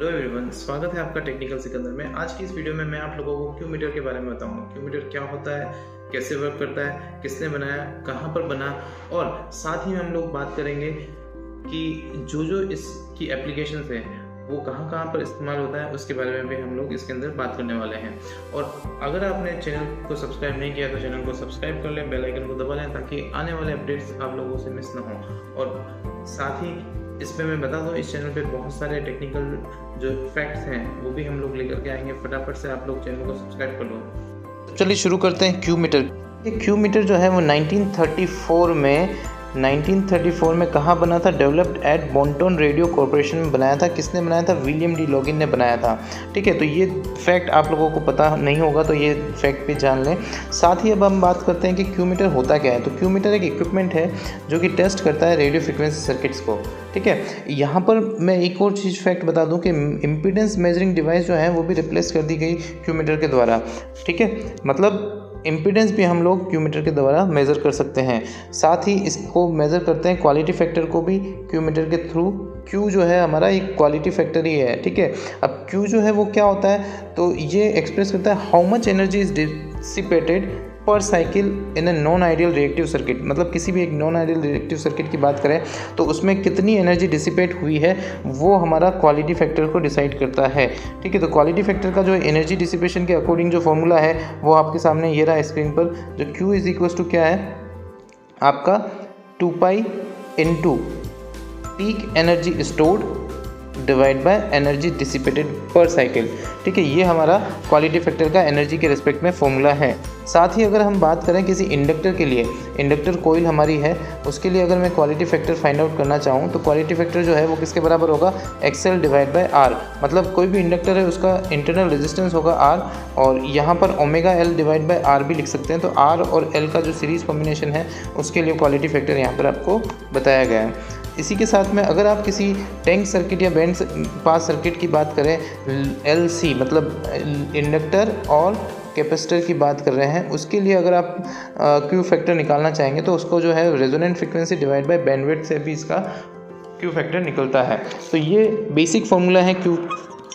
Hello everyone, स्वागत है आपका टेक्निकल सिकंदर में। आज की इस वीडियो में मैं आप लोगों को क्यू मीटर के बारे में बताऊंगा। क्यू मीटर क्या होता है, कैसे वर्क करता है, किसने बनाया, कहां पर बना, और साथ ही में हम लोग बात करेंगे कि जो इसकी एप्लीकेशंस है वो कहां पर इस्तेमाल होता है, उसके बारे में भी हम लोग इसके अंदर बात करने वाले हैं। और अगर आपने चैनल को सब्सक्राइब नहीं किया तो चैनल को सब्सक्राइब कर लें, बेल आइकन को दबा लें ताकि आने वाले अपडेट्स आप लोगों से मिस ना हो। और साथ ही इस पे मैं बता दूं, इस चैनल पे बहुत सारे टेक्निकल जो फैक्ट्स हैं वो भी हम लोग लेकर के आएंगे। फटाफट से आप लोग चैनल को सब्सक्राइब कर लो। चलिए शुरू करते हैं क्यू मीटर। ये क्यू मीटर जो है वो 1934 में कहाँ बना था? डेवलप्ड एट बोंटन रेडियो कॉरपोरेशन में बनाया था। किसने बनाया था? विलियम डी लॉगिन ने बनाया था। ठीक है, तो ये फैक्ट आप लोगों को पता नहीं होगा तो ये फैक्ट भी जान लें। साथ ही अब हम बात करते हैं कि क्यू मीटर होता क्या है। तो क्यू मीटर एक इक्विपमेंट है जो कि टेस्ट करता है रेडियो फ्रिक्वेंसी सर्किट्स को। ठीक है, यहाँ पर मैं एक और चीज़ फैक्ट बता दूँ कि इम्पीडेंस मेजरिंग डिवाइस जो है वो भी रिप्लेस कर दी गई क्यू मीटर के द्वारा। ठीक है, मतलब इम्पीडेंस भी हम लोग क्यू मीटर के द्वारा मेज़र कर सकते हैं। साथ ही इसको मेज़र करते हैं क्वालिटी फैक्टर को भी क्यू मीटर के थ्रू। क्यू जो है हमारा एक क्वालिटी फैक्टर ही है। ठीक है, अब क्यू जो है वो क्या होता है, तो ये एक्सप्रेस करता है how much energy is dissipated per cycle in a non ideal reactive circuit. मतलब किसी भी एक नॉन आइडियल रिएक्टिव सर्किट की बात करें तो उसमें कितनी एनर्जी डिसिपेट हुई है वो हमारा क्वालिटी फैक्टर को डिसाइड करता है। ठीक है, तो क्वालिटी फैक्टर का जो एनर्जी डिसिपेशन के अकॉर्डिंग जो फॉर्मूला है वो आपके सामने ये रहा स्क्रीन पर। जो Q इज इक्वल टू क्या है आपका 2 pi into peak energy stored divide by energy dissipated per cycle. ठीक है, ये हमारा क्वालिटी फैक्टर का एनर्जी के रिस्पेक्ट में फॉर्मूला है। साथ ही अगर हम बात करें किसी इंडक्टर के लिए, इंडक्टर कोइल हमारी है, उसके लिए अगर मैं क्वालिटी फैक्टर फाइंड आउट करना चाहूँ तो क्वालिटी फैक्टर जो है वो किसके बराबर होगा? XL divide by R। मतलब कोई भी इंडक्टर है उसका इंटरनल रेजिस्टेंस होगा R, और यहाँ पर omega L divide by R भी लिख सकते हैं। तो R और L का जो सीरीज़ कॉम्बिनेशन है उसके लिए क्वालिटी फैक्टर यहाँ पर आपको बताया गया है। इसी के साथ में अगर आप किसी टैंक सर्किट या बैंड पास सर्किट की बात करें, LC मतलब इंडक्टर और कैपेसिटर की बात कर रहे हैं, उसके लिए अगर आप क्यू फैक्टर निकालना चाहेंगे तो उसको जो है resonant frequency divide by bandwidth से भी इसका क्यू फैक्टर निकलता है। तो ये बेसिक फार्मूला है क्यू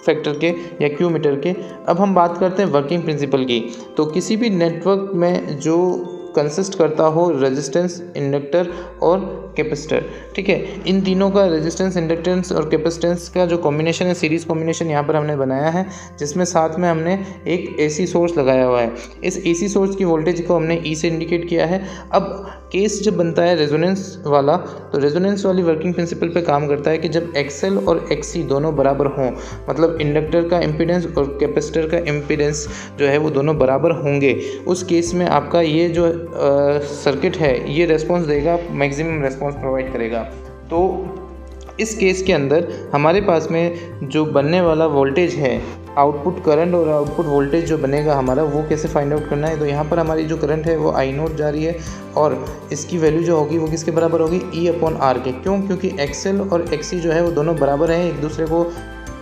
फैक्टर के या क्यू मीटर के। अब हम बात करते हैं वर्किंग प्रिंसिपल की। तो किसी भी नेटवर्क में जो कंसिस्ट करता हो रेजिस्टेंस, इंडक्टर और कैपेसिटर, ठीक है, इन तीनों का रेजिस्टेंस, इंडक्टेंस और कैपेसिटेंस का जो कॉम्बिनेशन है, सीरीज़ कॉम्बिनेशन यहाँ पर हमने बनाया है, जिसमें साथ में हमने एक AC सोर्स लगाया हुआ है। इस AC सोर्स की वोल्टेज को हमने E से इंडिकेट किया है। अब केस जब बनता है रेजोनेंस वाला, तो रेजोनेंस वाली वर्किंग प्रिंसिपल पे काम करता है कि जब XL और XC दोनों बराबर हों, मतलब इंडक्टर का इम्पीडेंस और कैपेसिटर का इम्पीडेंस जो है वो दोनों बराबर होंगे, उस केस में आपका ये जो सर्किट है ये रेस्पॉन्स देगा, मैक्सिमम रेस्पॉन्स प्रोवाइड करेगा। तो इस केस के अंदर हमारे पास में जो बनने वाला वोल्टेज है, आउटपुट करंट और आउटपुट वोल्टेज जो बनेगा हमारा, वो कैसे फाइंड आउट करना है। तो यहाँ पर हमारी जो करंट है वो I0 जा रही है और इसकी वैल्यू जो होगी वो किसके बराबर होगी? E/R के। क्यों? क्योंकि XL और XC जो है वो दोनों बराबर हैं, एक दूसरे को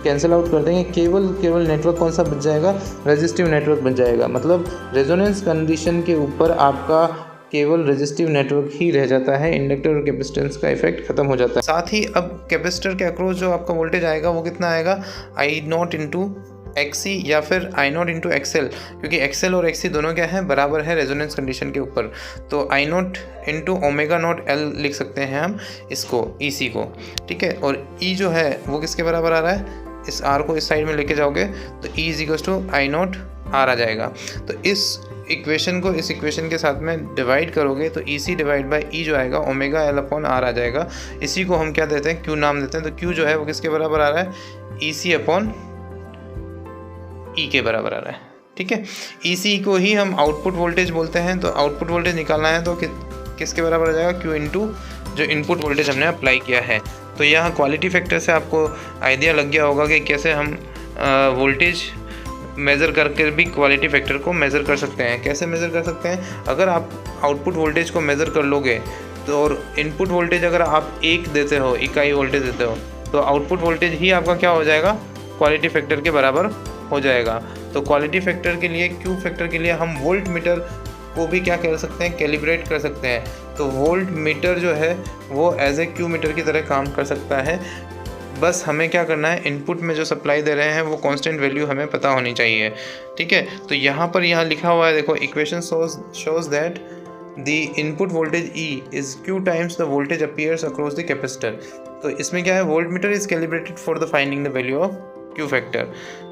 कैंसिल आउट कर देंगे। केवल नेटवर्क कौन सा बच जाएगा? रेजिस्टिव नेटवर्क बन जाएगा। मतलब रेजोनेंस कंडीशन के ऊपर आपका केवल रेजिस्टिव नेटवर्क ही रह जाता है, इंडक्टर और कैपेसिटेंस का इफेक्ट खत्म हो जाता है। साथ ही अब कैपेसिटर के अक्रॉस जो आपका वोल्टेज आएगा वो कितना आएगा? I0 इंटू XC या फिर I0 इंटू XL, क्योंकि XL और XC दोनों क्या है? बराबर है रेजोनेंस कंडीशन के ऊपर। तो I0 into omega naught L लिख सकते हैं हम इसको, EC को। ठीक है, और E जो है वो किसके बराबर आ रहा है? इस R को इस साइड में लेके जाओगे तो E is equal to I0 R आ जाएगा। तो इस इक्वेशन को इस इक्वेशन के साथ में डिवाइड करोगे तो EC डिवाइड बाई E जो आएगा ओमेगा L/R आ जाएगा। इसी को हम क्या देते हैं? Q नाम देते हैं। तो Q जो है वो किसके बराबर आ रहा है? EC/E के बराबर आ रहा है। ठीक है, EC को ही हम आउटपुट वोल्टेज बोलते हैं। तो आउटपुट वोल्टेज निकालना है तो किसके बराबर आ जाएगा? Q इंटू जो इनपुट वोल्टेज हमने अप्लाई किया है। तो यहाँ क्वालिटी फैक्टर से आपको आइडिया लग गया होगा कि कैसे हम वोल्टेज मेज़र करके भी क्वालिटी फैक्टर को मेज़र कर सकते हैं। कैसे मेज़र कर सकते हैं? अगर आप आउटपुट वोल्टेज को मेज़र कर लोगे तो, और इनपुट वोल्टेज अगर आप 1 देते हो, इकाई वोल्टेज देते हो, तो आउटपुट वोल्टेज ही आपका क्या हो जाएगा? क्वालिटी फैक्टर के बराबर हो जाएगा। तो क्वालिटी फैक्टर के लिए, क्यू फैक्टर के लिए हम वोल्ट मीटर को भी क्या कर सकते हैं? कैलिब्रेट कर सकते हैं। तो वोल्ट मीटर जो है वो एज ए क्यू मीटर की तरह काम कर सकता है। बस हमें क्या करना है, इनपुट में जो सप्लाई दे रहे हैं वो कांस्टेंट वैल्यू हमें पता होनी चाहिए, ठीक है। तो यहाँ लिखा हुआ है, देखो equation shows that the input voltage E is Q times the voltage appears across the capacitor. तो इसमें क्या है, volt meter is calibrated for the finding the value of Q factor,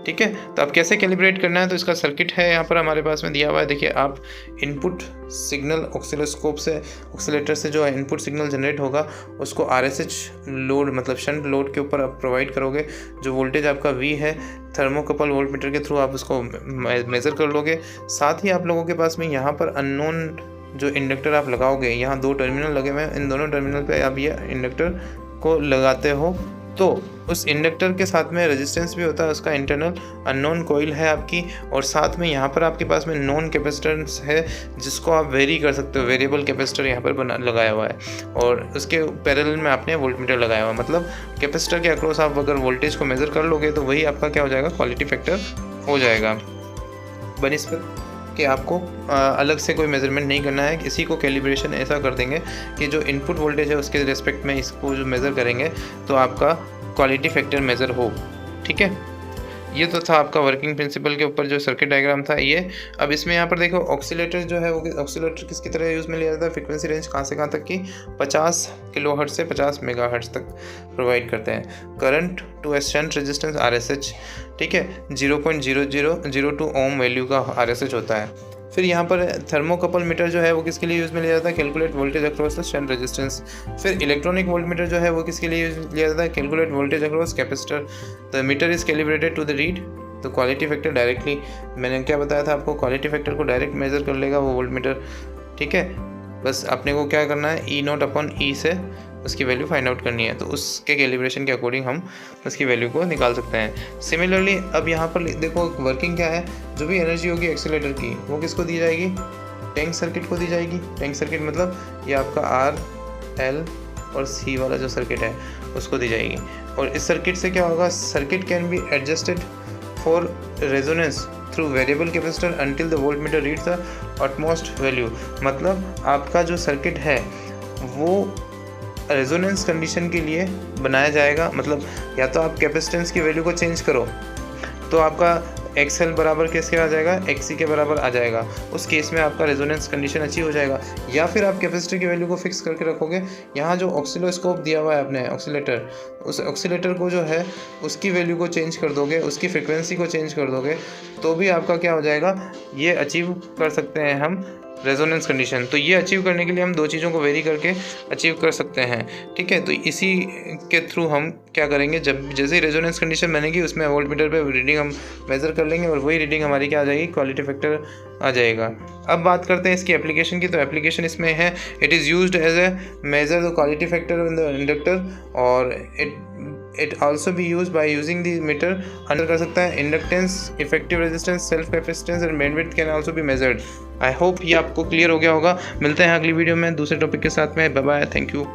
ठीक है। तो अब कैसे कैलिब्रेट करना है, तो इसका सर्किट है यहाँ पर हमारे पास में दिया हुआ है। देखिए आप इनपुट सिग्नल ऑक्सीलोस्कोप से, ऑक्सीलेटर से जो है इनपुट सिग्नल जनरेट होगा उसको RSH लोड मतलब शंट लोड के ऊपर आप प्रोवाइड करोगे। जो वोल्टेज आपका V है, थर्मोकपल वोल्ट मीटर के थ्रू आप उसको मेज़र कर लोगे। साथ ही आप लोगों के पास में यहाँ पर अननोन जो इंडक्टर आप लगाओगे, यहाँ 2 टर्मिनल लगे हुए हैं, इन दोनों टर्मिनल पे आप ये इंडक्टर को लगाते हो तो उस इंडक्टर के साथ में रेजिस्टेंस भी होता है, उसका इंटरनल अननोन कॉइल है आपकी, और साथ में यहाँ पर आपके पास में नॉन कैपेसिटेंस है जिसको आप वेरी कर सकते हो। वेरिएबल कैपेसिटर यहाँ पर लगाया हुआ है और उसके पैरेलल में आपने वोल्ट मीटर लगाया हुआ है। मतलब कैपेसिटर के अक्रॉस आप अगर वोल्टेज को मेज़र कर लोगे तो वही आपका क्या हो जाएगा, क्वालिटी फैक्टर हो जाएगा, बनिस्बत कि आपको अलग से कोई मेज़रमेंट नहीं करना है। इसी को कैलिब्रेशन ऐसा कर देंगे कि जो इनपुट वोल्टेज है उसके रिस्पेक्ट में इसको जो मेज़र करेंगे तो आपका क्वालिटी फैक्टर मेज़र हो, ठीक है। ये तो था आपका वर्किंग प्रिंसिपल के ऊपर जो सर्किट डायग्राम था ये। अब इसमें यहाँ पर देखो ऑक्सीलेटर जो है वो ऑक्सीलेटर किसकी तरह यूज़ में लिया जाता है, फ्रीक्वेंसी रेंज कहाँ से कहाँ तक की 50 किलोहर्ट्ज़ से 50 मेगाहर्ट्ज़ तक प्रोवाइड करते हैं। Current to shunt resistance RSH, ठीक है, 0.0002 ओम वैल्यू का RSH होता है। फिर यहाँ पर थर्मोकपल मीटर जो है वो किसके लिए यूज़ में लिया जाता है, calculate voltage across the shunt resistance. फिर इलेक्ट्रॉनिक वोल्ट मीटर जो है वो किसके लिए यूज़ लिया जाता है, calculate voltage across capacitor. The meter is calibrated to the read तो क्वालिटी फैक्टर डायरेक्टली, मैंने क्या बताया था आपको, क्वालिटी फैक्टर को डायरेक्ट मेजर कर लेगा वो वोल्ट मीटर, ठीक है। बस अपने को क्या करना है, E0/E से उसकी वैल्यू फाइंड आउट करनी है, तो उसके कैलिब्रेशन के अकॉर्डिंग हम उसकी वैल्यू को निकाल सकते हैं। सिमिलरली अब यहाँ पर देखो वर्किंग क्या है, जो भी एनर्जी होगी एक्सीलरेटर की वो किसको दी जाएगी, टैंक सर्किट को दी जाएगी। टैंक सर्किट मतलब ये आपका R, L और C वाला जो सर्किट है उसको दी जाएगी। और इस सर्किट से क्या होगा, circuit can be adjusted for resonance through variable capacitor until the volt meter reads the utmost value. मतलब आपका जो सर्किट है वो रेजोनेंस कंडीशन के लिए बनाया जाएगा। मतलब या तो आप कैपेसिटेंस की वैल्यू को चेंज करो तो आपका XL बराबर किसके आ जाएगा, XC के बराबर आ जाएगा, उस केस में आपका रेजोनेंस कंडीशन अचीव हो जाएगा। या फिर आप कैपेसिटर की वैल्यू को फिक्स करके रखोगे। यहाँ जो ऑक्सीलोस्कोप दिया हुआ है आपने ऑक्सीलेटर, उस ऑक्सीलेटर को जो है उसकी वैल्यू को चेंज कर दोगे, उसकी फ्रिक्वेंसी को चेंज कर दोगे तो भी आपका क्या हो जाएगा, ये अचीव कर सकते हैं हम रेजोनेंस कंडीशन। तो ये अचीव करने के लिए हम 2 चीज़ों को वेरी करके अचीव कर सकते हैं, ठीक है। तो इसी के थ्रू हम क्या करेंगे, जब जैसे ही रेजोनेंस कंडीशन बनेगी उसमें वोल्ट मीटर पे रीडिंग हम मेज़र कर लेंगे और वही रीडिंग हमारी क्या आ जाएगी, क्वालिटी फैक्टर आ जाएगा। अब बात करते हैं इसकी एप्लीकेशन की। तो एप्लीकेशन इसमें है, it is used as a measure the quality factor in the inductor, और it also be use by using the meter under कर सकता है inductance, effective resistance, self capacitance and bandwidth can also be measured. I hope ये आपको clear हो गया होगा। मिलते हैं अगली वीडियो में दूसरे टॉपिक के साथ में। Bye bye, thank you.